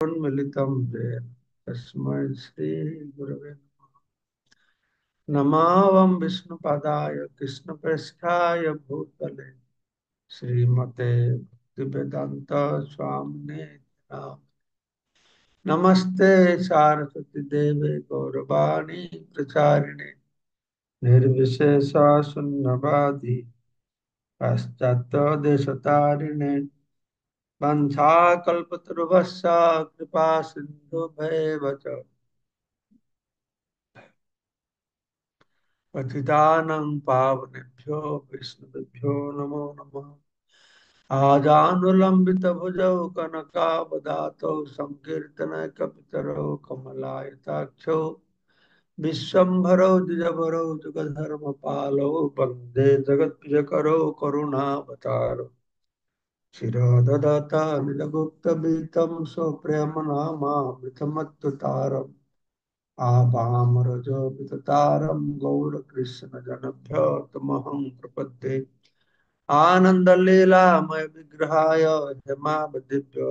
उन्मिलितं येन तस्मै श्रीगुरवे नमावं विष्णुपादाय कृष्णप्रेष्ठाय भूतले श्रीमते भक्तिवेदांत स्वामिने नाम नमस्ते सारस्वती देवे गौरवाणी प्रचारिणे निर्विशेष शून्यवादी पाश्चात्य देशतारिणे वंशाकल्पतरुभ्यश्च कृपा सिन्धुभ्येव च पतितानं पावनेभ्यो विष्णुभ्यो नमो नमः आजानुलंबितभुजौ कनकावदातौ संकीर्तनैकपितरौ कमलायताक्षौ विश्वम्भरौ द्विजभरौ जुगधर्मपालौ वन्दे जगत्प्रियकरौ करुणावतारौ शिरोददता निजगुप्तबीतं स्वप्रेमनामामृतमत्तुतारम् आपामरजो विततारं गौरकृष्णजनभ्यो तमहं प्रपद्ये आनन्दलीलामय विग्रहाय हेमावदिभ्यो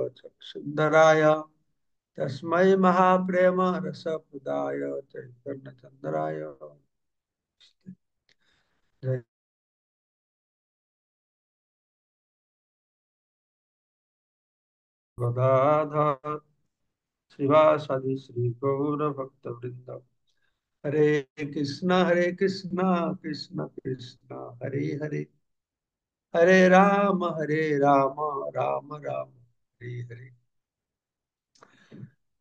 सुन्दराय तस्मै महाप्रेम रसप्रदाय चैतन्यचन्द्राय जय गदाधर शिवासादि श्री गौर भक्त वृंद हरे कृष्णा कृष्ण कृष्ण हरे हरे हरे राम राम राम हरे हरे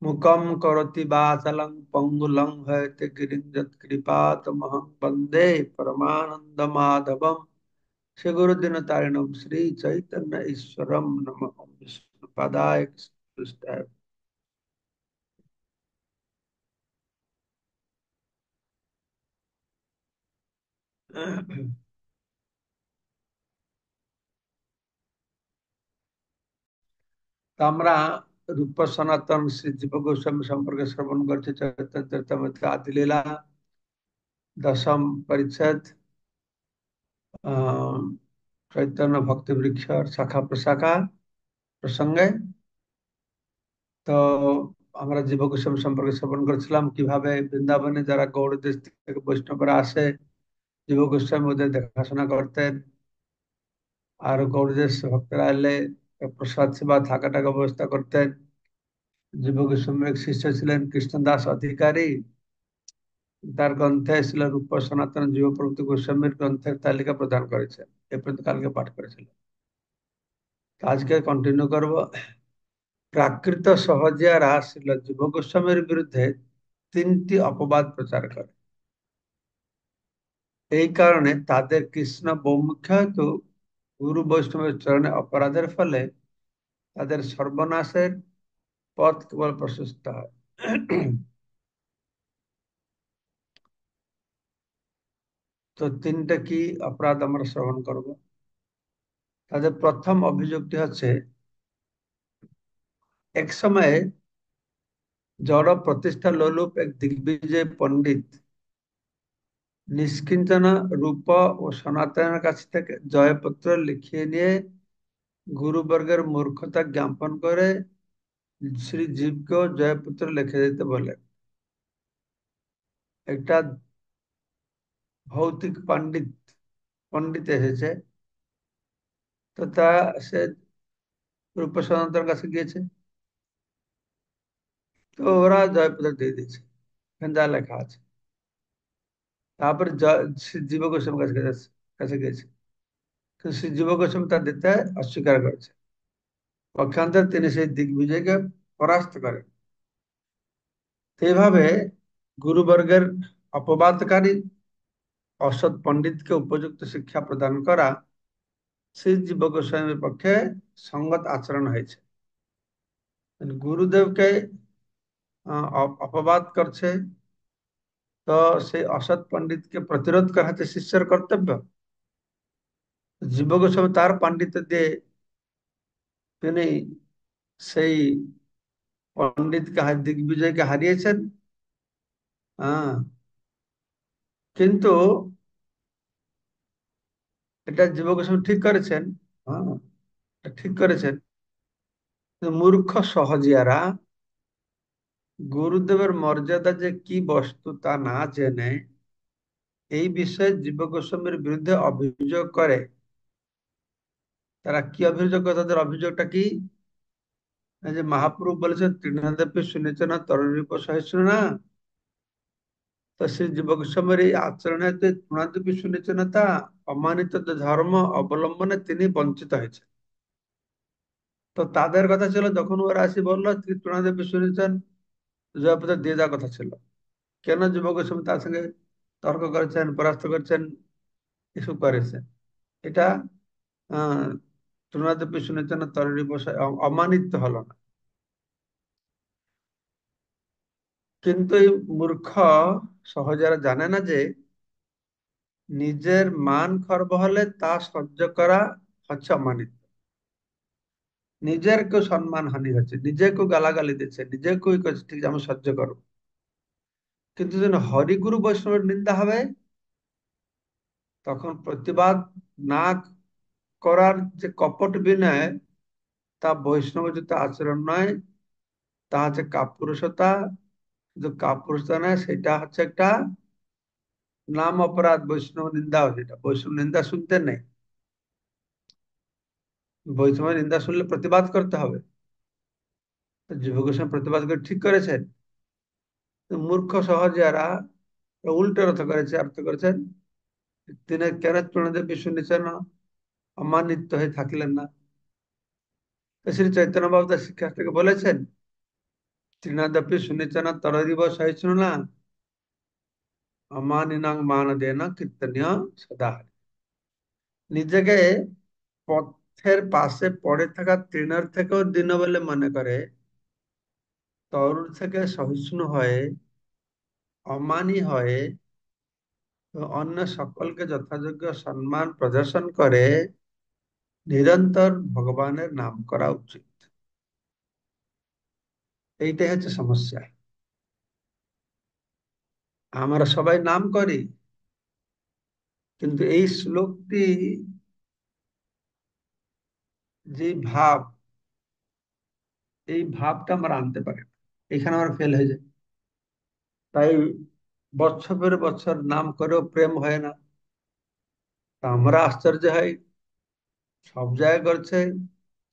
मुखम करोति वाचालं पंगुलं हयते गिरिं यत्कृपातमहं वन्दे परमानन्दमाधवं श्रीगुरुदिनतारिणं श्रीचैतन्य ईश्वरं नमः विष्णुपादाय कृष्णाय। তো আমরা রূপ সনাতন শ্রী জীব গোস্বামী সম্পর্কে শ্রবণ করছি চৈতন্য চরিতামৃত আদিলীলা দশম পরিচ্ছেদ আহ চৈতন্য ভক্তি বৃক্ষ শাখা প্রশাখা প্রসঙ্গে। তো আমরা জীব গোস্বামী সম্পর্কে শ্রবণ করেছিলাম কিভাবে বৃন্দাবনে যারা গৌড় দেশ থেকে বৈষ্ণবরা আসে জীব গোস্বামী ওদের দেখাশোনা করতেন, আর গৌড় দেশ ভক্তরা এলে প্রসাদ সেবা থাকা ব্যবস্থা করতেন। জীব গোস্বামীর এক শিষ্য ছিলেন কৃষ্ণদাস অধিকারী, তার গ্রন্থে ছিল রূপ সনাতন জীবপ্রভু গোস্বামীর গ্রন্থের তালিকা প্রদান করেছেন। এ পর্যন্ত কালকে পাঠ করেছিল, আজকে কন্টিনিউ করব। প্রাকৃত সহজিয়ারা শ্রীল জীব গোস্বামীর বিরুদ্ধে তিনটি অপবাদ প্রচার করে। এই কারণে তাদের কৃষ্ণ বৌমুখ্যাত গুরু বৈষ্ণবের চরণে অপরাধের ফলে তাদের সর্বনাশের পথ কেবল প্রশস্ত হয়। তো তিনটা কি অপরাধ আমরা শ্রবণ করব। তাদের প্রথম অভিযোগটি হচ্ছে, এক সময়ে জড় প্রতিষ্ঠা লোলুপ এক দিগ্বিজয় পণ্ডিত নিষ্কিঞ্চন রূপ ও সনাতনের কাছ থেকে জয়পত্র লিখিয়ে নিয়ে গুরুবর্গের মূর্খতা জ্ঞাপন করে শ্রী জীবকেও জয়পত্র লিখে দিতে বলে। একটা ভৌতিক পণ্ডিত এসেছে, তো সে রূপ সনাতনের কাছে গিয়েছে, তো ওরা জয়পত্র দিয়ে দিয়েছে, এখানে যা লেখা আছে। তারপরে শ্রী জীব গোস্বামীর কাছে গেছে, কিন্তু শ্রী জীব গোস্বামী তা দিতে অস্বীকার করেছে। পক্ষান্তরে তিনি সেই দিগ্বিজয়কে পরাস্ত করেন। তো এইভাবে গুরুবর্গের অপবাদকারী অসৎ পণ্ডিতকে উপযুক্ত শিক্ষা প্রদান করা শ্রী জীব গোস্বামীর পক্ষে সঙ্গত আচরণ হয়েছে। গুরুদেবকে অপবাদ করছে, তো সেই অসৎ পণ্ডিতকে প্রতিরোধ করা হচ্ছে শিষ্যের কর্তব্য। জীব গোস্বামী তার পাণ্ডিত্য দিয়ে তিনি সেই পণ্ডিতকে দিগ্বিজয়কে হারিয়েছেন। হ্যাঁ, কিন্তু এটা জীব গোস্বামী ঠিক করেছেন। হ্যাঁ, এটা ঠিক করেছেন। কিন্তু মূর্খ সহজিয়ারা গুরুদেবের মর্যাদা যে কি বস্তু তা না জেনে এই বিষয়ে জীব গোস্বামীর বিরুদ্ধে অভিযোগ করে। তারা কি অভিযোগ করে? তাদের অভিযোগটা কি? এই যে মহাপ্রভু বলেছেন তৃণাদেবী শুনেছে না তরণীপ সহিষ্ণু না, তো সেই জীব গোস্বামীর এই আচরণে তৃণাদেবী শুনেছে না তা অমানিত ধর্ম অবলম্বনে তিনি বঞ্চিত হয়েছে। তো তাদের কথা ছিল যখন ওরা আসি বললো তৃণাদেবী শুনেছেন জয়প্রদার দিয়ে যাওয়ার কথা ছিল, কেন যুব গোস্বামী তার সঙ্গে তর্ক করেছেন, পরাস্ত করেছেন, এসব করেছেন? এটা আহ তৃণাদেবী শুনেছেন না তরণী বসায় অমানিত হলো না। কিন্তু এই মূর্খ সহজেরা জানে না যে নিজের মান খর্ব হলে তা সহ্য করা হচ্ছে অমানিত। নিজের কেউ সম্মান হানি হচ্ছে, নিজে কেউ গালাগালি দিচ্ছে, নিজে কেউ করছে, ঠিক আছে, আমি সহ্য করবো। কিন্তু যখন হরিগুরু বৈষ্ণবের নিন্দা হবে তখন প্রতিবাদ না করার যে কপট বিনয়, তা বৈষ্ণবোচিত আচরণ নয়, তা হচ্ছে কাপুরুষতা। কিন্তু কাপুরুষতা নয়, সেটা হচ্ছে একটা নাম অপরাধ, বৈষ্ণব নিন্দাও। যেটা বৈষ্ণব নিন্দা শুনতে নেই, বৈষ্ণব নিন্দা শুনলে প্রতিবাদ করতে হবে। জীব গোস্বামী প্রতিবাদ করে ঠিক করেছেন। তো মূর্খ সহজেরা উল্টো অর্থ করেছে, অর্থ করেছেন তিনি কেন তৃণদেবী শুনেছেন না, অমানিত হয়ে থাকলেন না। তো শ্রী চৈতন্য বাবু তার শিক্ষার্থীকে বলেছেন তৃণাদপি শুনেছেন না তরদিব সহিষ্ণু না অমানিনাং মান দেন কীর্তনীয় সদা। নিজেকে পথের পাশে পড়ে থাকা তৃণের থেকেও দীন বলে মনে করে তরুর থেকে সহিষ্ণু হয়ে অমানী হয়ে অন্য সকলকে যথাযোগ্য সম্মান প্রদর্শন করে নিরন্তর ভগবানের নাম করা উচিত। এইটাই হচ্ছে সমস্যা। আমরা সবাই নাম করি, কিন্তু এই শ্লোকটি, যে ভাব, এই ভাবটা আমরা আনতে পারি না। এখানে আমরা ফেল হয়ে যায়। তাই বছর পরে বছর নাম করেও প্রেম হয় না। তা আমরা আশ্চর্য হই, সব জায়গায় করছে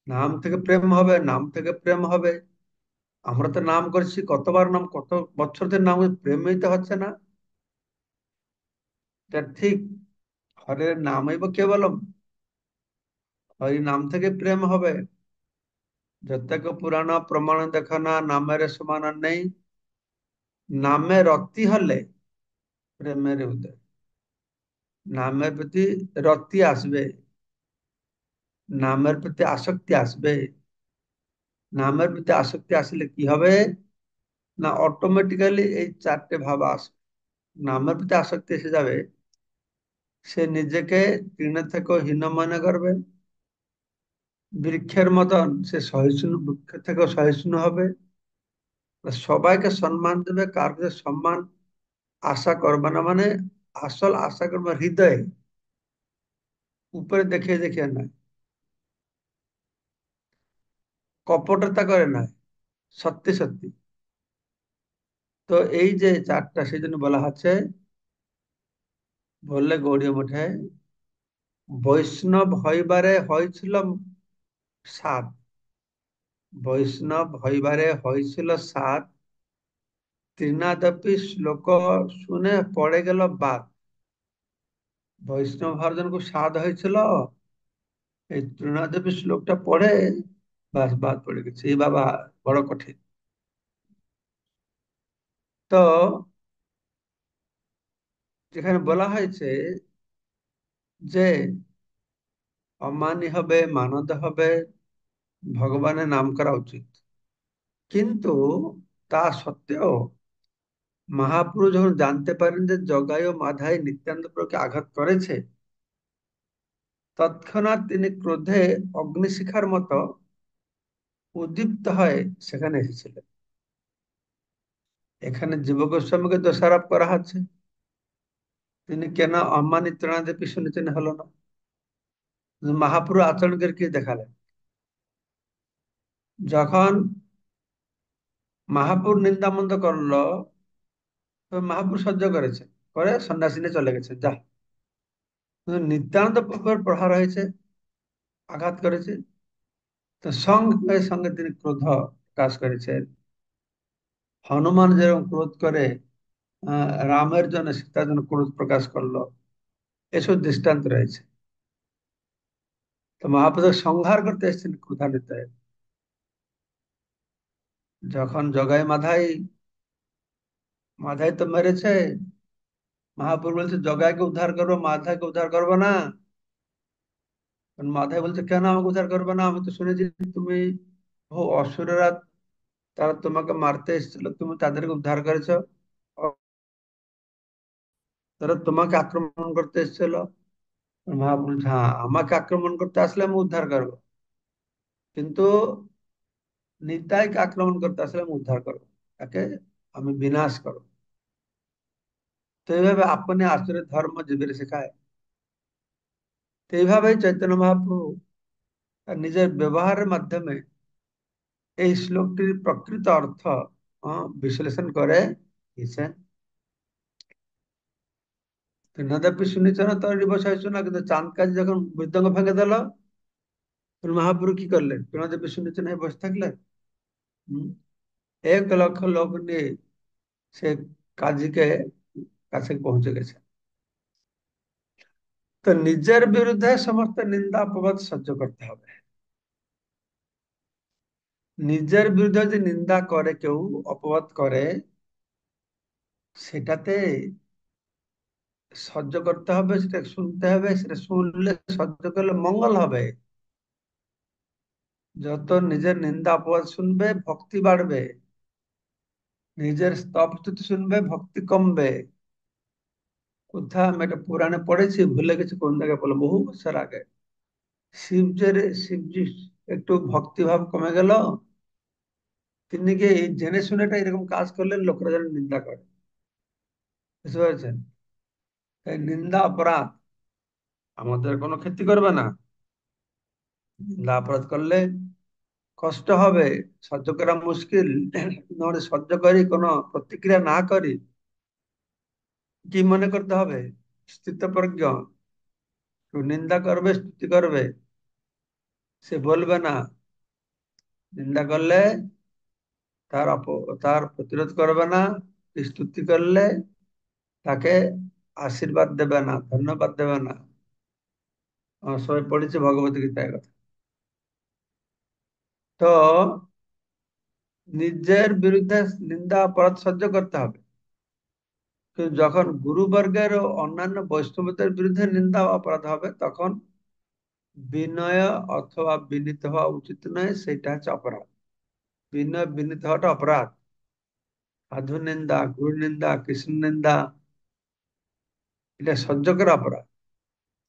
নাম থেকে প্রেম হবে, নাম থেকে প্রেম হবে। আমরা তো নাম করছি কতবার, নাম কত বছর ধরে নাম করছি, প্রেমই তো হচ্ছে না। এটা ঠিক। হরের নামই বা কেবলম, ওই নাম থেকে প্রেম হবে। যতক পুরাণ প্রমাণ দেখো না নামের সমান আর নেই। নামে রতি হলে প্রেমের উদয়। নামের প্রতি রতি আসবে, নামের প্রতি আসক্তি আসবে। নামের প্রতি আসক্তি আসলে কি হবে না, অটোমেটিক্যালি এই চারটে ভাব আসবে। নামের প্রতি আসক্তি এসে যাবে, সে নিজেকে তৃণের থেকেও হীন মনে করবে। বৃক্ষের মতন সে সহিষ্ণু, বৃক্ষের থেকেও সহিষ্ণু হবে। সবাইকে সম্মান দেবে, কার কাছে সম্মান আশা করবে না। মানে আসল আশা করবে হৃদয়ে, উপরে দেখে দেখে না, কপটতা করে না, সত্যি সত্যি। তো এই যে চারটা, সেই জন্য বলা হচ্ছে, বললে গৌড়ীয় মঠে বৈষ্ণব হইবারে হয়েছিল সাত। বৈষ্ণব হইবারে হয়েছিল সাত, তৃণাদপি শ্লোক শুনে পড়ে গেল বাদ। বৈষ্ণব হওয়ার জন্য খুব স্বাদ হয়েছিল, এই তৃণাদপি শ্লোকটা পড়ে বাস বাদ পড়ে গেছে। এই বাবা বড় কঠিন। তো যেখানে বলা হয়েছে যে অমানি হবে, মানদ হবে, ভগবানের নাম করা উচিত, কিন্তু তা সত্ত্বেও মহাপুরুষ যখন জানতে পারেন যে জগাই ও মাধাই নিত্যানন্দ প্রভুকে আঘাত করেছে, তৎক্ষণাৎ তিনি ক্রোধে অগ্নিশিখার মতো উদ্দীপ্ত হয়ে সেখানে এসেছিলেন। এখানে জীব গোস্বামীকে দোষারোপ করা হচ্ছে, তিনি কেন অম্মানিত তৃণাদেবী শুনেছেন হলো না। মহাপুরু আচরণকে কি দেখালেন? যখন মাহাপুর নিন্দা মন্দ করলো, তো মাহাপুর সহ্য করেছে, করে সন্ন্যাসী নিয়ে চলে গেছে, যা। কিন্তু নিত্যানন্দ প্রভুর প্রহার হয়েছে, আঘাত করেছে। তো সঙ্গে সঙ্গে তিনি ক্রোধ প্রকাশ করেছেন। হনুমান যেরকম ক্রোধ করে রামের জন্য সীতার জন্য ক্রোধ প্রকাশ করলো, এসব দৃষ্টান্ত রয়েছে। তো মহাপ্রভু সংহার করতে এসেছেন ক্রোধান্বিত হয়ে। যখন জগাই মাধাই, মাধাই তো মেরেছে, মহাপ্রভু বলছে জগাইকে উদ্ধার করবো, মাধাইকে উদ্ধার করবো না। কারণ মাধাই বলছে কেন আমাকে উদ্ধার করবে না, আমি তো শুনেছি তুমি অসুরেরা, তারা তোমাকে মারতে এসেছিল, তুমি তাদেরকে উদ্ধার করেছো। তারা তোমাকে আক্রমণ করতে এসেছিল। মহাপ্রভু বলছে হ্যাঁ, আমাকে আক্রমণ করতে আসলে আমি উদ্ধার করবো, কিন্তু নিতাইকে আক্রমণ করতে আসলে আমি উদ্ধার করবো, তাকে আমি বিনাশ করবো। তো এইভাবে আপনি আসলে ধর্ম জীবের শেখায়। তো এইভাবেই চৈতন্য মহাপ্রভু তার নিজের ব্যবহারের মাধ্যমে এই শ্লোকটির প্রকৃত অর্থ বিশ্লেষণ করে দিয়েছেন। নদাপি শুনেছেন তরি বসাই শোনা, কিন্তু চাঁদ কাজ যখন মৃদঙ্গ ভেঙে দিল, তখন মহাপ্রভু কি করলেন? নদাপি শুনেছেন এই বসে থাকলেন? হম, 1 লক্ষ লোক নিয়ে সে কাজীকে কাছে পৌঁছে গেছে। তো নিজের বিরুদ্ধে সমস্ত নিন্দা অপবাদ সহ্য করতে হবে। নিজের বিরুদ্ধে যদি নিন্দা করে কেউ, অপবাদ করে, সেটাতে সহ্য করতে হবে, সেটা শুনতে হবে, সেটা শুনলে সহ্য করলে মঙ্গল হবে। যত নিজের নিন্দা অপবাদ শুনবে ভক্তি বাড়বে, নিজের স্তব স্তুতি শুনবে ভক্তি কমবে। কোথায় আমি এটা পুরাণে পড়েছি, ভুলে গেছি কোন জায়গায়, বলে বহু বছর আগে। শিবজি একটু ভক্তিভাব কমে গেল, তিনি কি এই জেনে শুনেটা এরকম কাজ করলেন, লোকেরা যেন নিন্দা করে। বুঝতে পেরেছেন? তাই নিন্দা অপরাধ আমাদের কোনো ক্ষতি করবে না। নিন্দা অপরাধ করলে কষ্ট হবে, সহ্য করা মুশকিল। নইলে সহ্য করি, কোনো প্রতিক্রিয়া না করি, কি মনে করতে হবে? স্থিতপ্রজ্ঞ। কেউ নিন্দা করবে, স্তুতি করবে, সে বলবে না। নিন্দা করলে তার প্রতিরোধ করবে না, স্তুতি করলে তাকে আশীর্বাদ দেবে না, ধন্যবাদ দেবে না। আমরা সবাই পড়েছি ভগবত গীতায় কথা। তো নিজের বিরুদ্ধে নিন্দা অপরাধ সহ্য করতে হবে, কিন্তু যখন গুরুবর্গের ও অন্যান্য বৈষ্ণবদের বিরুদ্ধে নিন্দা অপরাধ হবে, তখন বিনয় অথবা বিনীত হওয়া উচিত নয়, সেটা হচ্ছে অপরাধ। বিনয় বিনীত হওয়াটা অপরাধ। সাধু নিন্দা, গুরু নিন্দা, কৃষ্ণ নিন্দা, এটা সহ্য করা অপরাধ।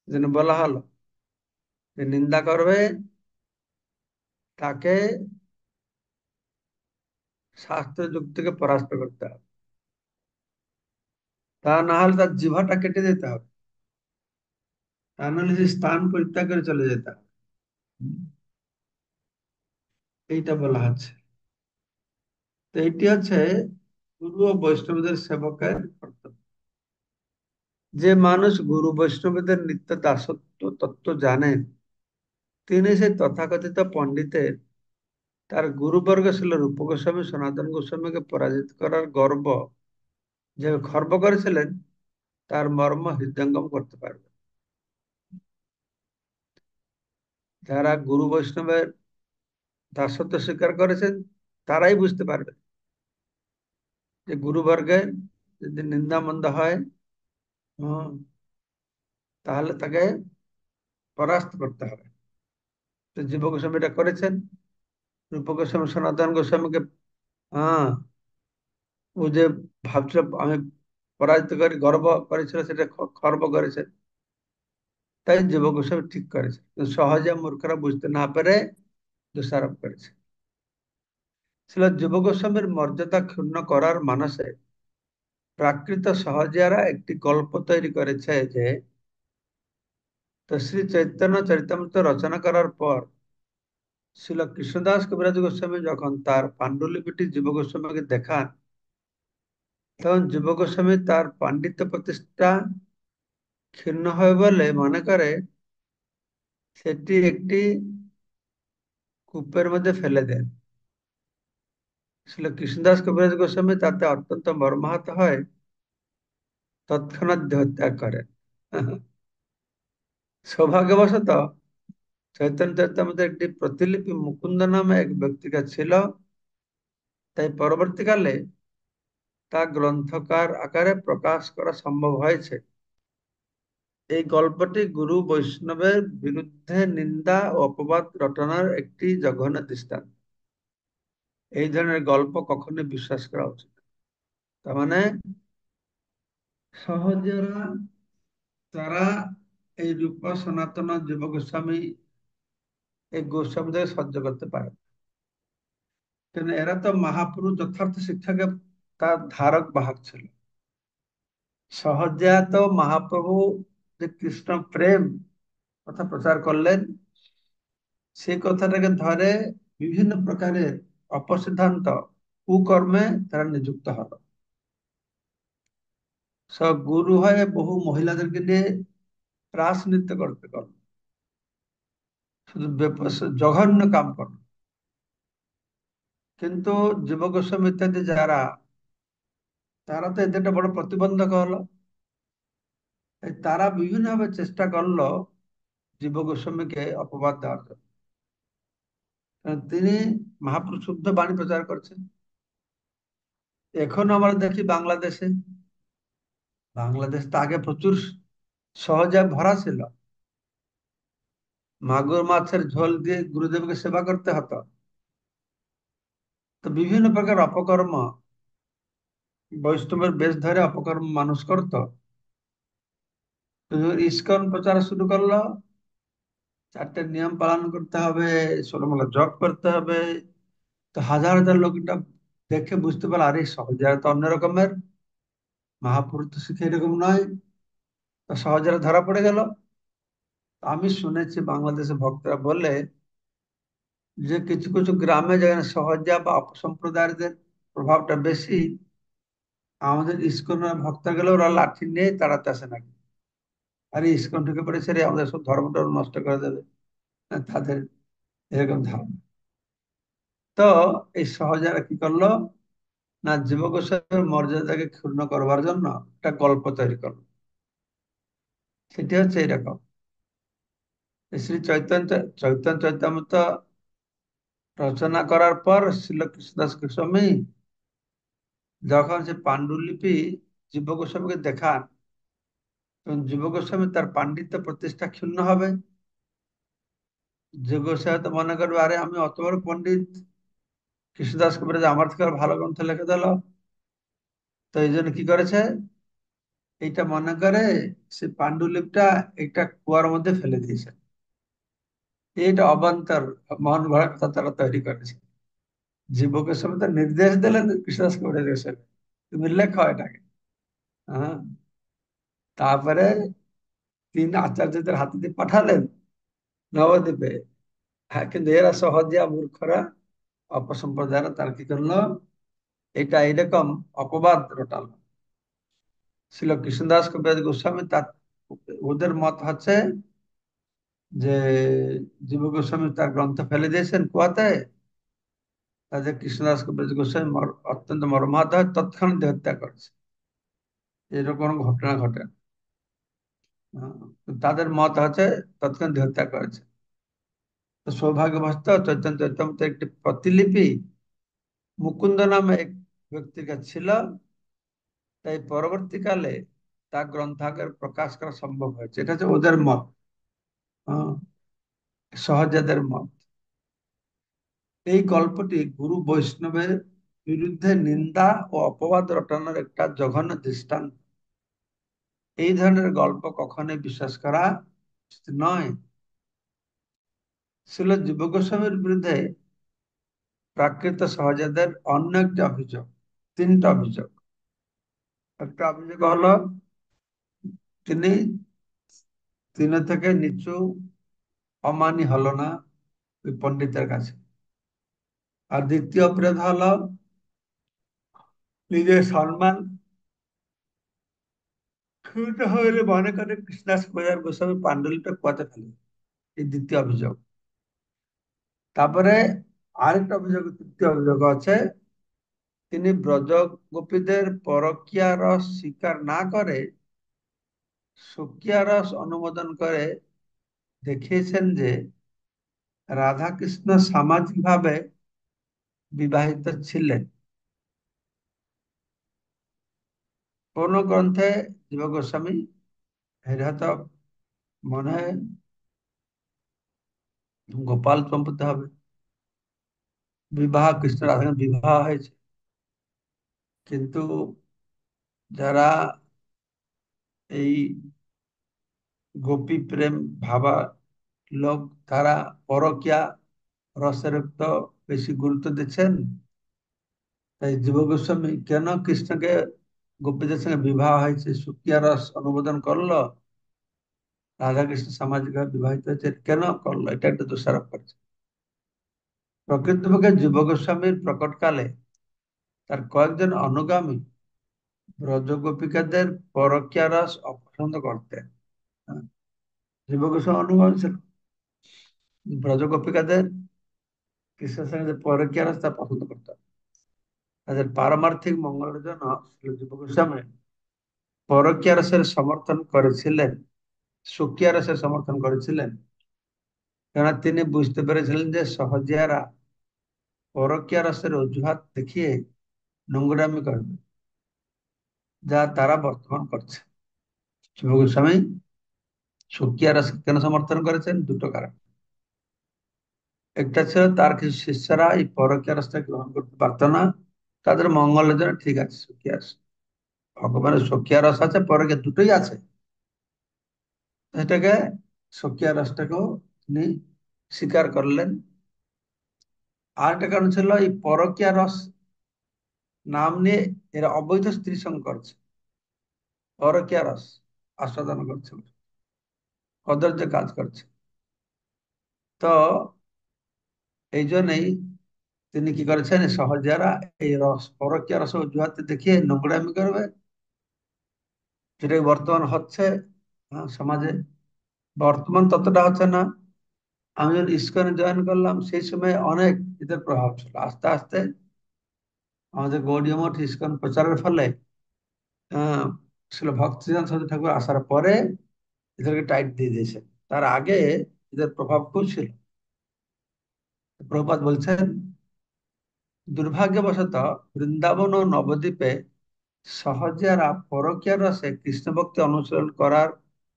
যেন বলা হলো যে নিন্দা করবে, তাকে শাস্ত্র যুক্তিকে পরাস্ত করতে হবে, তা না হলে তার জিহ্বাটা কেটে দিতে হবে, তা নাহলে সে স্থান পরিত্যাগ করে চলে যেতে হবে। হুম, এইটা বলা হচ্ছে। তো এইটি হচ্ছে গুরু ও বৈষ্ণবদের সেবকের কর্তব্য। যে মানুষ গুরু বৈষ্ণবদের নিত্য দাসত্ব তত্ত্ব জানেন, তিনি সেই তথাকথিত পণ্ডিতের, তার গুরুবর্গ ছিল রূপ গোস্বামী সনাতন গোস্বামীকে পরাজিত করার গর্ব যে খর্ব করেছিলেন, তার মর্ম হৃদয়ঙ্গম করতে পারবে। যারা গুরু বৈষ্ণবের দাসত্ব স্বীকার করেছেন, তারাই বুঝতে পারবে যে গুরুবর্গের যদি নিন্দা মন্দ হয়, হম, তাহলে তাকে পরাস্ত করতে হবে। তো জীব গোস্বামী এটা করেছেন। রূপ গোস্বামী সনাতন গোস্বামীকে, হ্যাঁ, ও যে ভাবছিল আমি পরাজিত করে গর্ব করেছিল, সেটা খর্ব করেছে। তাই জীব গোস্বামী ঠিক করেছে, কিন্তু সহজে মূর্খরা বুঝতে না পেরে দোষারোপ করেছে। ছিল জীব গোস্বামীর মর্যাদা ক্ষুণ্ণ করার মানসে প্রাকৃত সহজিয়ারা একটি গল্প তৈরি করেছে যে, তো শ্রী চৈতন্য চরিতামৃত রচনা করার পর ছিল কৃষ্ণদাস কবিরাজ গোস্বামী যখন তার পাণ্ডুলিপিটি জীব গোস্বামীকে দেখান, তখন জীব গোস্বামী তার পাণ্ডিত্য প্রতিষ্ঠা ক্ষীণ হয় বলে মনে করে সেটি একটি কূপের মধ্যে ফেলে দেন। ছিল কৃষ্ণদাস কবিরাজ গোস্বামী তাতে অত্যন্ত মর্মাহত হয়, তৎক্ষণাৎ দেহত্যাগ করেন। সৌভাগ্যবশত চৈতন্য চরিতামৃতের একটি প্রতিলিপি মুকুন্দ নামে এক ব্যক্তির কাছে ছিল, তাই পরবর্তীকালে তা গ্রন্থকার আকারে প্রকাশ করা সম্ভব হয়েছে। এই গল্পটি গুরু বৈষ্ণবের বিরুদ্ধে নিন্দা ও অপবাদ রটনার একটি জঘন্য দৃষ্টান্ত। এই ধরনের গল্প কখনোই বিশ্বাস করা উচিত না। তার মানে সহজেরা তারা এই রূপ সনাতন জীব গোস্বামী এই গোস্বামীদের সহ্য করতে পারে না। কিন্তু এরা তো মহাপুরুষ যথার্থ শিক্ষাকে তার ধারক বাহক ছিল। সহজে তো মহাপ্রভু যে কৃষ্ণ প্রেম কথা প্রচার করলেন, সেই কথাটাকে ধরে বিভিন্ন প্রকারের অপসিদ্ধান্ত কুকর্মে তারা নিযুক্ত হলো। সব গুরু হয়ে বহু মহিলাদেরকে নিয়ে রাস নৃত্য করতে করলো, শুধু জঘন্য কাম করলো। কিন্তু জীব গোস্বামী ইত্যাদি যারা, তারা তো এদের একটা বড় প্রতিবন্ধক হলো। তারা বিভিন্নভাবে চেষ্টা করলো জীব গোস্বামীকে অপবাদ দেওয়ার জন্য। কারণ তিনি মহাপুরুষ শুদ্ধ বাণী প্রচার করছেন। এখন আমরা দেখি বাংলাদেশে, বাংলাদেশ তো আগে প্রচুর সহজে ভরা ছিল। মাগুর মাছের ঝোল দিয়ে গুরুদেবকে সেবা করতে হতো। তো বিভিন্ন প্রকার অপকর্ম, বৈষ্ণবের বেশ ধরে অপকর্ম মানুষ করত। তো ইস্কন প্রচার শুরু করলো, চারটে নিয়ম পালন করতে হবে, ষোলমালা জপ করতে হবে। তো হাজার হাজার লোক এটা দেখে বুঝতে পারলো, আরে সহজে তো অন্য রকমের, মহাপুরুষ তো শিখে এরকম নয়। তো সহজে ধরা পড়ে গেল। আমি শুনেছি বাংলাদেশে ভক্তরা বলে যে কিছু কিছু গ্রামে যেখানে সহজা বা অপসম্প্রদায়দের প্রভাবটা বেশি, আমাদের ইস্কনের ভক্ত গেলে ওরা লাঠি নিয়ে তাড়াতে আসে নাকি। আরে ইস্কন ঢুকে পড়েছে রে, আমাদের সব ধর্মটা নষ্ট করে দেবে, তাদের এরকম ধারণা। তো এই সহজারা কি করলো না, জীব গোস্বামীর মর্যাদাকে ক্ষুণ্ণ করবার জন্য একটা গল্প তৈরি করলো। সেটি হচ্ছে এরকম, শ্রী চৈতন্য চৈতন্য চৈতামৃত রচনা করার পর শ্রীল কৃষ্ণদাস গোস্বামী যখন সে পাণ্ডুলিপি জীব গোস্বামীকে দেখান, তখন জীব গোস্বামী তার পাণ্ডিত্য প্রতিষ্ঠা ক্ষুণ্ণ হবে। জীব গোস্বামী তো মনে করবে, আরে আমি অত বড় পণ্ডিত, কৃষ্ণদাস কবিরাজ আমার থেকে আরো ভালো গ্রন্থ লিখে দিল। তো এই জন্য কি করেছে, এইটা মনে করে সে পাণ্ডুলিপিটা একটা কুয়ার মধ্যে ফেলে দিয়েছে। এইটা অবান্তর মন গড়া কথা তারা তৈরি করেছে। জীব গোস্বামী তো নির্দেশ দিলেন কৃষ্ণদাস কবিরাজ গোস্বামী, তুমি লেখো এটাকে। হ্যাঁ, তারপরে তিন আচার্যদের হাতে দিয়ে পাঠালেন নবদ্বীপে। হ্যাঁ, কিন্তু এরা সহজিয়া মূর্খরা, অপসম্প্রদায়রা তারা কি করলো, এটা এরকম অপবাদ রটালো। ছিল কৃষ্ণদাস কবিরাজ গোস্বামী তার, ওদের মত হচ্ছে যে জীব গোস্বামী তার গ্রন্থ ফেলে দিয়েছেন কুয়াতে, তাদের কৃষ্ণদাস কবিরাজ গোস্বামী অত্যন্ত মর্মাহত হয়, তৎক্ষণাৎ দেহত্যাগ করেছে। এরকম কোনো ঘটনা ঘটে না। তাদের মত হচ্ছে তৎক্ষণাৎ দেহত্যাগ করেছে। তো সৌভাগ্যবশত চৈতন্য চৈতন্যের একটি প্রতিলিপি মুকুন্দ নামে এক ব্যক্তির কাছে ছিল, তাই পরবর্তীকালে তা গ্রন্থাগার প্রকাশ করা সম্ভব হয়েছে। এটা হচ্ছে ওদের মত, আহ, সহজাদের মত। এই গল্পটি গুরু বৈষ্ণবের বিরুদ্ধে নিন্দা ও অপবাদ রটানোর একটা জঘন্য দৃষ্টান্ত। এই ধরনের গল্প কখনোই বিশ্বাস করা উচিত নয়। ছিল জীব গোস্বামীর বিরুদ্ধে প্রাকৃত সহজাদের অন্য একটি অভিযোগ, তিনটা অভিযোগ। একটা অভিযোগ হলো তিনি তিন থেকে নিচু অমানি হলো না, ওই পণ্ডিতের কাছে। আর দ্বিতীয় অপরাধ হলো নিজের সম্মান ক্ষুণ্ণ হলে মনে করে কৃষ্ণদাস কবিরাজ গোস্বামী পাণ্ডুলিটা কুয়াতে ফেলে, এই দ্বিতীয় অভিযোগ। তারপরে আরেকটা অভিযোগ, তৃতীয় অভিযোগ আছে, তিনি ব্রজ গোপীদের পরকীয়া রস স্বীকার না করে সুকিয়া রস অনুমোদন করে দেখিয়েছেন যে রাধাকৃষ্ণ সামাজিকভাবে বিবাহিত ছিলেন। কোন গ্রন্থে জীব গোস্বামী, এটা তো মনে হয় গোপাল সম্পত্তি হবে, বিবাহ কৃষ্ণ রাধা বিবাহ হয়েছে, কিন্তু যারা এই গোপী প্রেম ভাবা লোক, তারা পরকীয়া রসের তো বেশি গুরুত্ব দিচ্ছেন। তাই জীব গোস্বামী কেন কৃষ্ণকে গোপীদের সঙ্গে বিবাহ হয়েছে সুকিয়া রস অনুমোদন করলো, রাধা কৃষ্ণ সামাজিক বিবাহিত হয়েছে কেন করলো, এটা একটা দোষারোপ করছে। প্রকৃতপক্ষে জীব গোস্বামীর প্রকটকালে তার কয়েকজন অনুগামী ব্রজ গোপিকাদের পরকীয়া রস অপছন্দ করতেন। হ্যাঁ, জীব গোস্বামী অনুগামী ছিল, ব্রজ গোপিকাদের কৃষ্ণের সঙ্গে যে পরকীয়া রস তা পছন্দ করতেন। তাদের পারমার্থিক মঙ্গলের জন্য শ্রী জীব গোস্বামী পরকীয়া রসের সমর্থন করেছিলেন, সুকিয়া রসের সমর্থন করেছিলেন, কেন তিনি বুঝতে পেরেছিলেন যে সহজিয়ারা পরকীয়া রসের অজুহাত দেখিয়ে নোংরামি করবে, যা তারা বর্তমান করছে। শিব গোস্বামী সুকিয়া রস কেন সমর্থন করেছেন? দুটো কারণ। একটা ছিল তার কিছু শিষ্যরা এই পরকীয়া রসটা গ্রহণ করতে পারতো না, তাদের মঙ্গলের জন্য ঠিক আছে সুকিয়া রস, ভগবানের সুকিয়া রস আছে, পরকীয়া দুটোই আছে, এটাকে সুকিয়া রসটাকেও তিনি স্বীকার করলেন। আর একটা কারণ ছিল এই পরকীয়া রস নাম নিয়ে এরা অবৈধ স্ত্রী সঙ্গ করছে, পরকীয়া রস আস্বাদন করছে, কদর্য কাজ করছে। তো এই জন্যই তিনি কি করেছেন, সহজারা এই রস পরকীয়া রস অজুহাতে দেখিয়ে নোংরামি করবে, যেটা বর্তমান হচ্ছে। সমাজে বর্তমান ততটা হচ্ছে না। আমি যখন ইসকনে জয়েন করলাম সেই সময় অনেক এদের প্রভাব ছিল, আস্তে আস্তে আমাদের গৌড়ীয় মঠ ইসকন প্রচারের ফলে আহ ছিল ভক্তিদান সরস্বতী ঠাকুর আসার পরে এদেরকে টাইট দিয়ে দিয়েছে। তার আগে এদের প্রভাব খুব ছিল। প্রভুপাদ বলছেন, দুর্ভাগ্যবশত বৃন্দাবন ও নবদ্বীপে সহজিয়ারা পরকীয়া রসে কৃষ্ণ ভক্তি অনুসরণ করার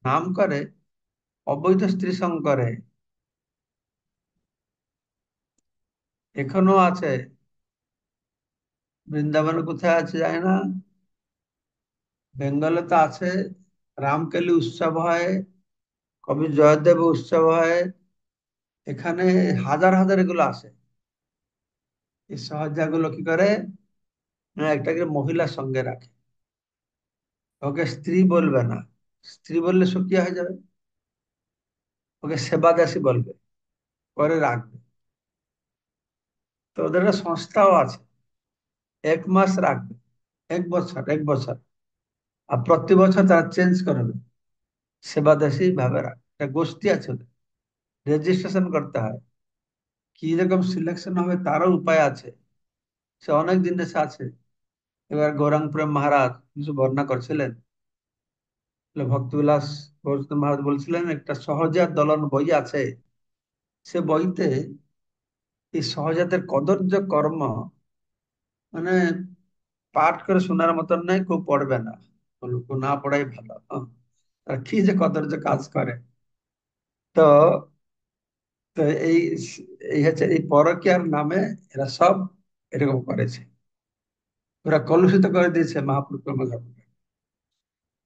নাম করে অবৈধ স্ত্রী সঙ্গ করে। এখনো আছে, বৃন্দাবনে কোথায় আছে জানি না, বেঙ্গলে তো আছে। রামকেলি উৎসব হয়, কবি জয়দেব উৎসব হয়, এখানে হাজার হাজার এগুলো আসে। এই সহজিয়া গুলো কি করে, একটাকে মহিলার সঙ্গে রাখে, ওকে স্ত্রী বলবে না, স্ত্রী বললে সুখিয়া হয়ে যাবে, ওকে সেবা দাসী বলবে, পরে রাখবে। তো ওদের একটা সংস্থাও আছে, 1 মাস রাখবে, 1 বছর, 1 বছর, আর প্রতি বছর তারা চেঞ্জ করবে, সেবা দাসী ভাবে রাখবে। একটা গোষ্ঠী আছে ওদের, রেজিস্ট্রেশন করতে হয়, কি রকম সিলেকশন হবে তারও উপায় আছে, সে অনেক দিন দেশে আছে। এবার গৌরাঙ্গ প্রেম মহারাজ কিছু বর্ণনা করছিলেন, ভক্তবিলাস গৌরচন্দ্র মহারাজ বলছিলেন একটা সহজাত দলন বই আছে, সে বইতে এই সহজাতের কদর্য কর্ম মানে পাঠ করে শোনার মতন নাই, কেউ পড়বে না, কেউ না পড়াই ভালো। আর কি যে কদর্য কাজ করে। তো তো এই এই হচ্ছে এই পরকীয়ার নামে এরা সব এরকম করেছে, ওরা কলুষিত করে দিয়েছে মহাপ্রভু ধর্মকে।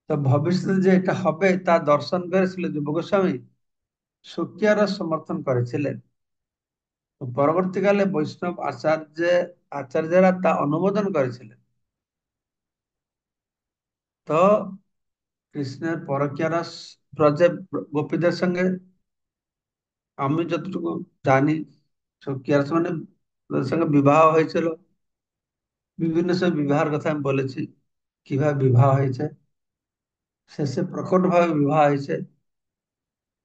তো ভবিষ্যতে যে এটা হবে তা দর্শন করেছিল যুব গোস্বামী, সুকিয়ারা সমর্থন করেছিলেন। তো পরবর্তীকালে বৈষ্ণব আচার্যরা তা অনুমোদন করেছিলেন। তো কৃষ্ণের পরকীয়া রস ব্রজে গোপীদের সঙ্গে আমি যতটুকু জানি, সকিয়ার মানে ওদের সঙ্গে বিবাহ হয়েছিল। বিভিন্ন সব বিবাহের কথা আমি বলেছি, কিভাবে বিবাহ হয়েছে। শেষে প্রকট ভাবে বিবাহ হয়েছে।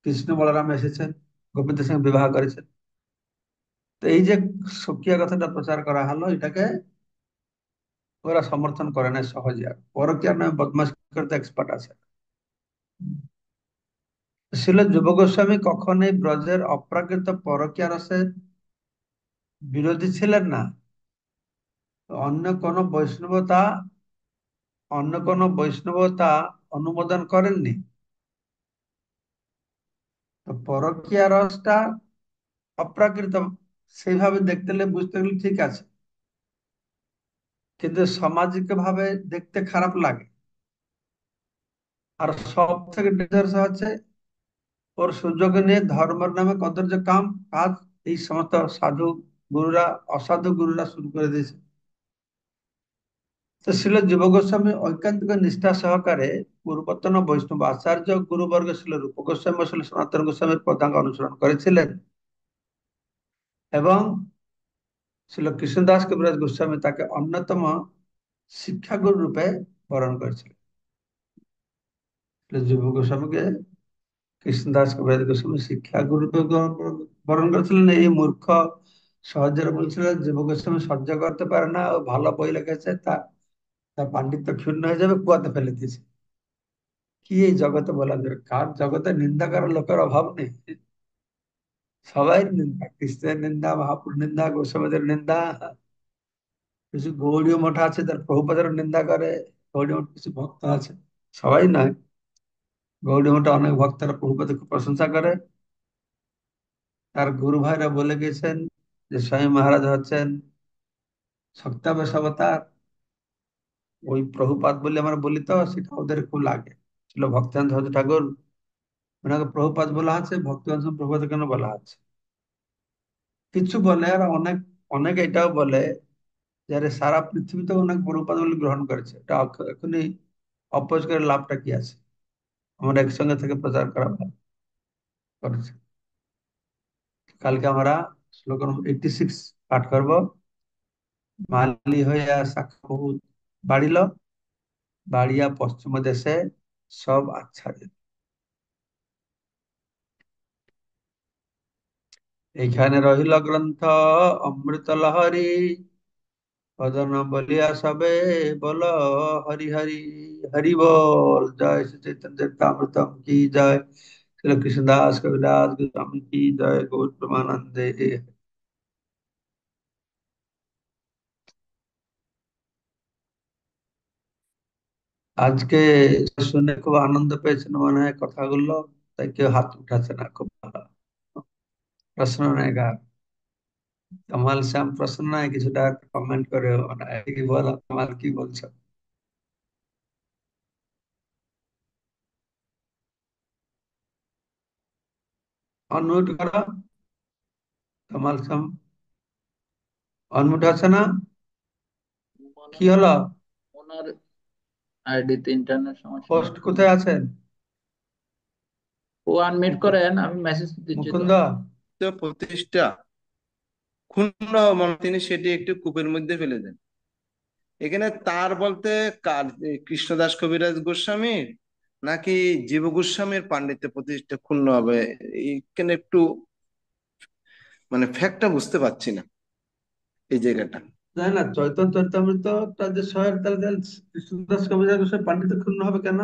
কৃষ্ণ বলরাম এসেছেন, গোপীদের সঙ্গে বিবাহ করেছেন। তো এই যে সকিয়া কথাটা প্রচার করা হলো, এটাকে ওরা সমর্থন করে না সহজে। আর পরকীয়ার নামে বদমাশ করতে এক্সপার্ট আছে। ছিল যুব গোস্বামী কখনোই ব্রজের অপ্রাকৃত পরকীয়া রসের বিরোধী ছিলেন না। অন্য কোন বৈষ্ণবতা অন্য কোন বৈষ্ণবতা অনুমোদন করেননি। তো পরকীয়া রসটা অপ্রাকৃত সেইভাবে দেখতে গেলে বুঝতে গেলে ঠিক আছে, কিন্তু সামাজিক ভাবে দেখতে খারাপ লাগে। আর সব থেকে ডেঞ্জারাস হচ্ছে ওর সুযোগ নিয়ে ধর্মের নামে কত যে কাজ এই সমস্ত সাধু গুরুরা, অসাধু গুরুরা শুরু করে দিয়েছে। তো ছিল জীব গোস্বামী ঐকান্তিক নিষ্ঠা সহকারে পূর্বতন বৈষ্ণব আচার্য গুরুবর্গ ছিল রূপ গোস্বামী ও ছিল সনাতন গোস্বামীর পদাঙ্ক অনুসরণ করেছিলেন, এবং ছিল কৃষ্ণদাস কবিরাজ গোস্বামী তাকে অন্যতম শিক্ষাগুরু রূপে বরণ করেছিলেন। জীব গোস্বামীকে কৃষ্ণদাস কবিরাজ গোস্বামী শিক্ষাগুরু রূপে বরণ করেছিলেন। এই মূর্খ সহজে বলছিল জীব গোস্বামী সহ্য করতে পারে না, ও ভালো বই লিখেছে, তার পাণ্ডিত্য ক্ষুণ্ণ হয়ে যাবে, কুয়াতে ফেলে দিয়েছে। কি এই জগতে বলা যায়, কার জগতে নিন্দা করার লোকের অভাব নেই। সবাই নিন্দা, কৃষ্ণের নিন্দা, মহাপুর নিন্দা, গোস্বামীদের নিন্দা। কিছু গৌড়ীয় মঠ আছে তার প্রভুপাদের নিন্দা করে। গৌড়ীয় মঠ কিছু ভক্ত আছে, সবাই নয়। গৌড়ীয় মঠে অনেক ভক্তরা প্রভুপাদের খুব প্রশংসা করে। তার গুরু ভাইরা বলে গেছেন যে স্বামী মহারাজ হচ্ছেন সত্যাবেশ অবতার। ওই প্রভুপাদ বলে আমরা বলি, তো সেটা ওদের খুব লাগে। ছিল ভক্তানন্দ হরি ঠাকুর, ওনাকে প্রভুপাদ বলা আছে, ভক্তানন্দ প্রভুপাদ কেন বলা আছে কিছু বলে। আর অনেক অনেক এটাও বলে যারা সারা পৃথিবীতে অনেক বড় উপাধি বলে গ্রহণ করেছে, এটা এখনই অপোজ করে লাভটা কি আছে? আমরা একসঙ্গে থেকে প্রচার করা ভালো করেছে। কালকে আমরা শ্লোক নম্বর 86 পাঠ করব। মালি হইয়া শাখা বহুত বাড়িল, বাড়িয়া পশ্চিম দেশে সব আচ্ছাদিত। এইখানে রহিল গ্রন্থ অমৃত লহরী, বদন বলিয়া সবে বল হরি হরি। হরি বল, জয় শ্রী চৈতন্য চরিতামৃতম কি জয়, শ্রী কৃষ্ণদাস কবিরাজ গোস্বামী কি জয়, গৌর প্রেমানন্দে। আজকে শুনে খুব আনন্দ পেয়েছেন মনে হয় কথাগুলো, তাই কেউ হাত উঠাচ্ছে না, খুব ভালো। প্রশ্ন নেই কার? কমাল শ্যাম প্রশ্ন নাই, কিছুটা কমেন্ট করে মানে কি বলো, কমাল কি বলছো? অনমিউট করো, কমাল শ্যাম। অনমিউট আছে না? মনে কি হয় হলো? ওনার আইডিতে ইন্টারনেট সমস্যা পোস্ট হচ্ছে। কোথায় আছেন? ও আনমিট মুকুন্দ, করেন, আমি মেসেজ দিচ্ছি তো। মুকুন্দ। তো প্রতিষ্ঠা ক্ষুণ্ণ মানে তিনি সেটি একটি কূপের মধ্যে ফেলে দেন। এখানে তার বলতে কার, কৃষ্ণদাস কবিরাজ গোস্বামী নাকি জীব গোস্বামীর পাণ্ডিত্য প্রতিষ্ঠা ক্ষুণ্ণ হবে? এখানে একটু মানে ফ্যাক্টটা বুঝতে পারছি না এই জায়গাটা। জানি না, চৈতন্য চরিতামৃত যে সহায়ক, তাহলে কৃষ্ণদাস কবিরাজ গোস্বামী পাণ্ডিত্য ক্ষুণ্ণ হবে কেন?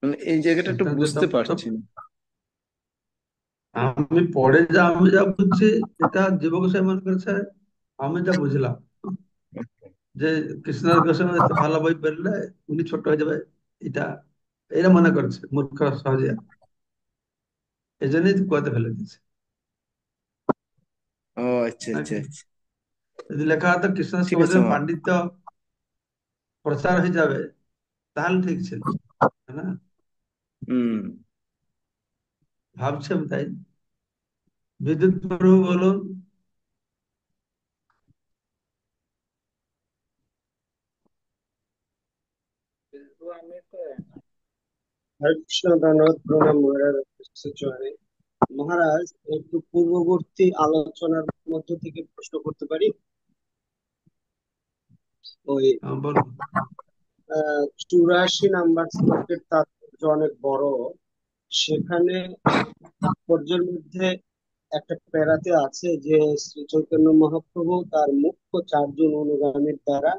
মানে এই জায়গাটা একটু চৈতন্য বুঝতে চরিতামৃত পারছি না। আমি পড়ে যা, আমি যা বুঝছি, এটা জীব গোস্বামী মনে করেছে। আমি যা বুঝলাম যে কৃষ্ণদাস গোস্বামী এত ভালো বই পড়লে উনি ছোট হয়ে যাবে, এটা এরা মনে করছে মূর্খ সহজে। এই জন্যই তো কুয়াতে ফেলে দিচ্ছে ও আচ্ছা আচ্ছা নাকি। আচ্ছা, যদি লেখা হতো কৃষ্ণদাস ঠিক আছে কবিরাজের মা। পাণ্ডিত্য প্রচার হয়ে যাবে, তাহলে ঠিক ছিল, তাই না? হুম। ভাবছি আমি তাই। বিদ্যুৎ প্রভু বলুন। ও আনমিট করেন। হরে কৃষ্ণ, ধন্যবাদ, প্রণাম মহারাজ। চরণে। মহারাজ, একটু পূর্ববর্তী আলোচনার মধ্য থেকে প্রশ্ন করতে পারি? ওই বলুন। 84 নাম্বার শ্লোকের তাৎপর্য অনেক বড়। সেখানে তাৎপর্যের মধ্যে একটা প্যারাতে আছে যে শ্রী চৈতন্য মহাপ্রভু তার মুখ্য 4 জন অনুগামীর দ্বারা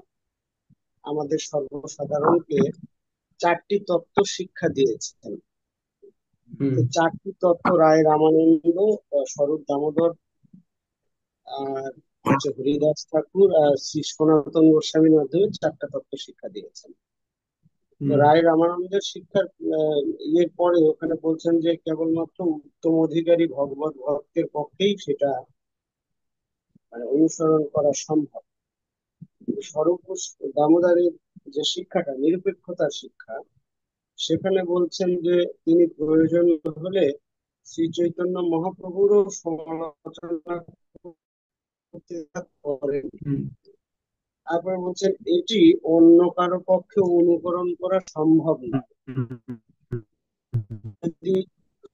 আমাদের সর্বসাধারণকে 4টি তত্ত্ব শিক্ষা দিয়েছেন। হুম। তো 4টি তত্ত্ব রায় রামানন্দ, স্বরূপ দামোদর, আর হচ্ছে হরিদাস ঠাকুর আর শ্রী সনাতন গোস্বামীর মাধ্যমে 4টা তত্ত্ব শিক্ষা দিয়েছেন। তো হুম। রায় রামানন্দের শিক্ষার ইয়ের পরে ওখানে বলছেন যে কেবলমাত্র উত্তম অধিকারী ভগবত ভক্তের পক্ষেই সেটা মানে অনুসরণ করা সম্ভব। স্বরূপ দামোদরের যে শিক্ষাটা নিরপেক্ষতার শিক্ষা, সেখানে বলছেন যে তিনি প্রয়োজন হলে শ্রী চৈতন্য মহাপ্রভুরও সমালোচনা করতে পারেন। হুম। তারপরে বলছেন এটি অন্য কারো পক্ষে অনুকরণ করা সম্ভব নয়। যদি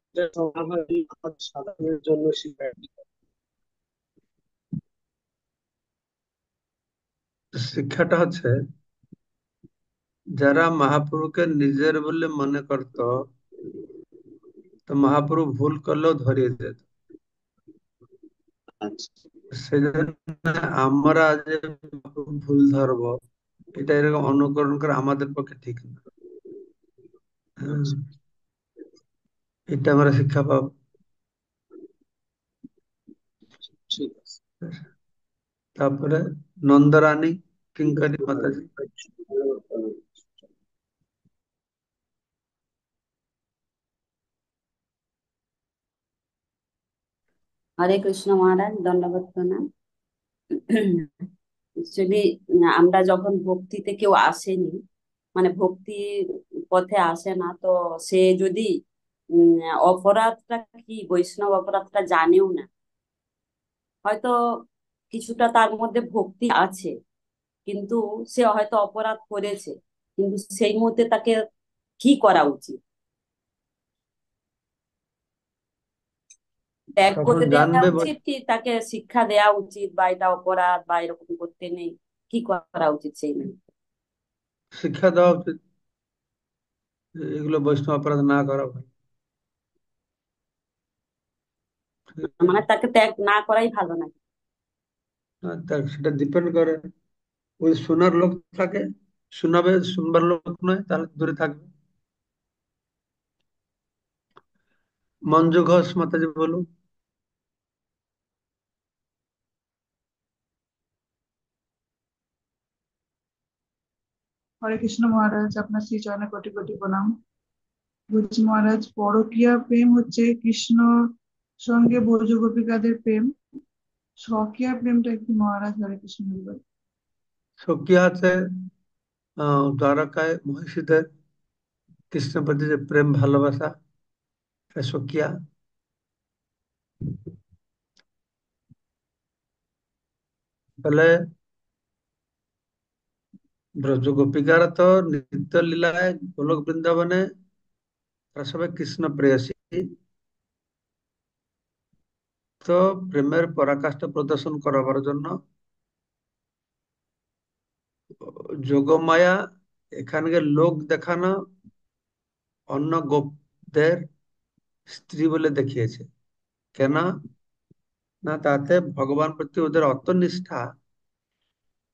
এটা সম্ভব হয়, আমাদের সাধারণের জন্য শিক্ষার্থী। শিক্ষাটা হচ্ছে যারা মহাপুরুষকে নিজের বলে মনে করত, তো মহাপুরুষ ভুল করলেও ধরিয়ে দিত। আচ্ছা, সেজন্য আমরা যে ভুল ধরবো, এটা এরকম অনুকরণ করে আমাদের পক্ষে ঠিক না। হ্যাঁ, আচ্ছা, এটা আমরা শিক্ষা পাবো। ঠিক আছে। তারপরে নন্দরানী কিঙ্করী মাতাজি। হরে কৃষ্ণ মহারাজ, দণ্ডবত প্রণাম। অ্যাকচুয়ালি আমরা যখন ভক্তিতে কেউ আসেনি, মানে ভক্তি পথে আসে না, তো সে যদি উম, অপরাধটা কি, বৈষ্ণব অপরাধটা জানেও না, হয়তো কিছুটা তার মধ্যে ভক্তি আছে, কিন্তু সে হয়তো অপরাধ করেছে, কিন্তু সেই মুহূর্তে তাকে কি করা উচিত? ত্যাগ তখন করতে দেওয়া জানবে উচিত, কি তাকে শিক্ষা দেওয়া উচিত, বা এটা অপরাধ বা এরকম করতে নেই, কি করা উচিত সেই মুহূর্তে? শিক্ষা দেওয়া উচিত, এগুলো বৈষ্ণব অপরাধ না করা ভালো। মানে তাকে ত্যাগ না করাই ভালো নাকি? সেটা ডিপেন্ড করে, ওই শোনার লোক থাকে, শোনাবে, শুনবার লোক নয়, তাহলে দূরে থাকবে। মঞ্জু ঘোষ মাতাজি বলুন। হরে কৃষ্ণ মহারাজ, আপনার শ্রী চরণে কোটি কোটি প্রণাম। বলছি মহারাজ, পরকীয়া প্রেম হচ্ছে কৃষ্ণ সঙ্গে ব্রজ গোপিকাদের প্রেম। স্বকীয়া প্রেমটা কি মহারাজ? হরে কৃষ্ণ বলবেন। সখী আছে দ্বারকায় মহিষীদের কৃষ্ণের প্রতি যে প্রেম ভালোবাসা, সে সখিয়া। তাহলে ব্রজ গোপিকারা তো নিত্য লীলায় গোলক বৃন্দাবনে, তারা সবাই কৃষ্ণ প্রেয়সী। তো প্রেমের পরাকাষ্ঠা প্রদর্শন করাবার জন্য যোগমায়া এখানকে লোক দেখানো অন্য গোপদের স্ত্রী বলে দেখিয়েছে। কেন? না, তাতে ভগবান প্রতি ওদের অত নিষ্ঠা,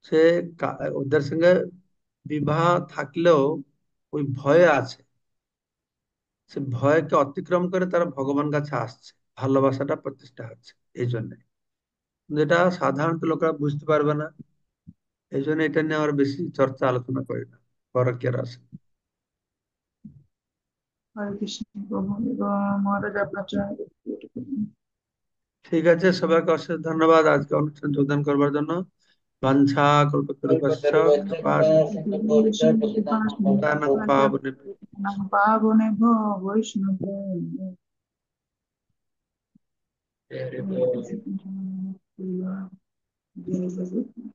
সে ওদের সঙ্গে বিবাহ থাকলেও ওই ভয়ে আছে, সে ভয়কে অতিক্রম করে তারা ভগবান কাছে আসছে, ভালোবাসাটা প্রতিষ্ঠা হচ্ছে এই জন্য। যেটা সাধারণত লোকেরা বুঝতে পারবে না, এই জন্য এটা নিয়ে আমরা বেশি চর্চা আলোচনা করি না, পরকীয়ার আছে। হরে কৃষ্ণ প্রভু, এবং মহারাজ আপনার চরণে কোটি কোটি প্রণাম। ঠিক আছে, সবাইকে অশেষ ধন্যবাদ আজকে অনুষ্ঠান যোগদান করবার জন্য। বাঞ্ছা কল্পতরুভ্যশ্চ কৃপা সিন্ধুভ্যঃ পাবনেভ্যো। পাবনে ভো বৈষ্ণব। জয় জগন্নাথ।